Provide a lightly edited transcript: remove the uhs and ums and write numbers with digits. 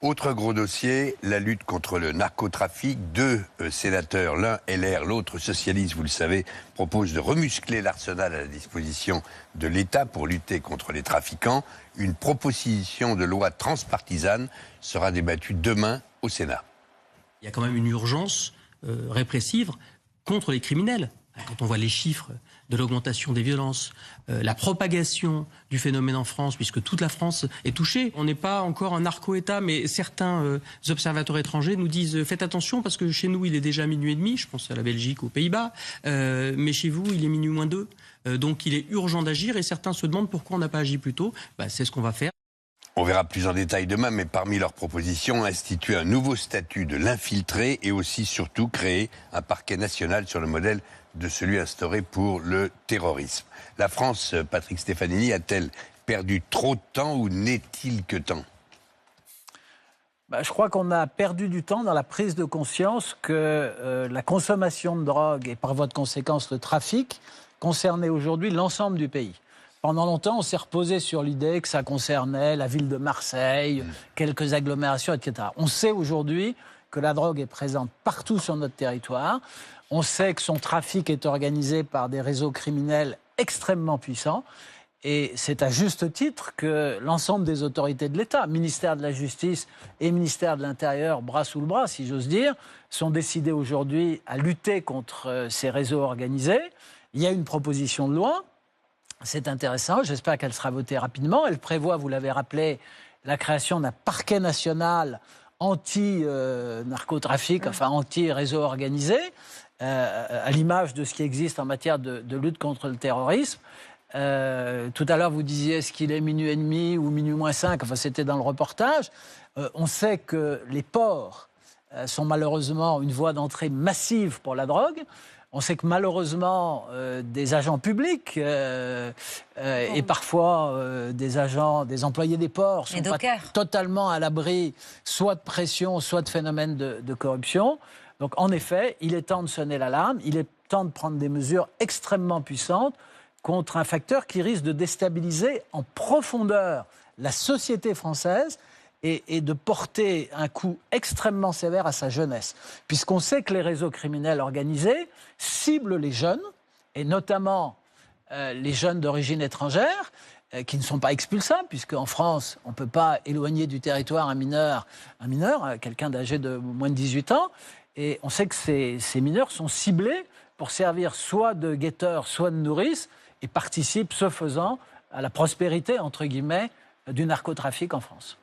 Autre gros dossier, la lutte contre le narcotrafic. Deux sénateurs, l'un LR, l'autre socialiste, vous le savez, proposent de remuscler l'arsenal à la disposition de l'État pour lutter contre les trafiquants. Une proposition de loi transpartisane sera débattue demain au Sénat. Il y a quand même une urgence répressive contre les criminels. Quand on voit les chiffres de l'augmentation des violences, la propagation du phénomène en France, puisque toute la France est touchée. On n'est pas encore un narco-État, mais certains observateurs étrangers nous disent « faites attention parce que chez nous il est déjà minuit et demi », je pense à la Belgique, aux Pays-Bas, mais chez vous il est minuit moins 2. Donc il est urgent d'agir et certains se demandent pourquoi on n'a pas agi plus tôt. C'est ce qu'on va faire. On verra plus en détail demain, mais parmi leurs propositions, instituer un nouveau statut de l'infiltré et aussi, surtout, créer un parquet national sur le modèle de celui instauré pour le terrorisme. La France, Patrick Stefanini, a-t-elle perdu trop de temps ou n'est-il que temps ? Je crois qu'on a perdu du temps dans la prise de conscience que la consommation de drogue et par voie de conséquence le trafic concernait aujourd'hui l'ensemble du pays. Pendant longtemps, on s'est reposé sur l'idée que ça concernait la ville de Marseille, quelques agglomérations, etc. On sait aujourd'hui que la drogue est présente partout sur notre territoire. On sait que son trafic est organisé par des réseaux criminels extrêmement puissants. Et c'est à juste titre que l'ensemble des autorités de l'État, ministère de la Justice et ministère de l'Intérieur, bras sous le bras, si j'ose dire, sont décidés aujourd'hui à lutter contre ces réseaux organisés. Il y a une proposition de loi. C'est intéressant, j'espère qu'elle sera votée rapidement. Elle prévoit, vous l'avez rappelé, la création d'un parquet national anti-narcotrafic, enfin anti-réseau organisé, à l'image de ce qui existe en matière de lutte contre le terrorisme. Tout à l'heure, vous disiez, est-ce qu'il est minuit et demi ou minuit moins 5 ? Enfin, c'était dans le reportage. On sait que les ports sont malheureusement une voie d'entrée massive pour la drogue. On sait que malheureusement, des agents publics et parfois des employés des ports sont pas totalement à l'abri, soit de pression, soit de phénomènes de corruption. Donc en effet, il est temps de sonner l'alarme, il est temps de prendre des mesures extrêmement puissantes contre un facteur qui risque de déstabiliser en profondeur la société française et de porter un coup extrêmement sévère à sa jeunesse. Puisqu'on sait que les réseaux criminels organisés ciblent les jeunes, et notamment les jeunes d'origine étrangère, qui ne sont pas expulsables, puisqu'en France, on ne peut pas éloigner du territoire un mineur, quelqu'un d'âgé de moins de 18 ans. Et on sait que ces mineurs sont ciblés pour servir soit de guetteurs, soit de nourrices, et participent, ce faisant, à la prospérité, entre guillemets, du narcotrafic en France.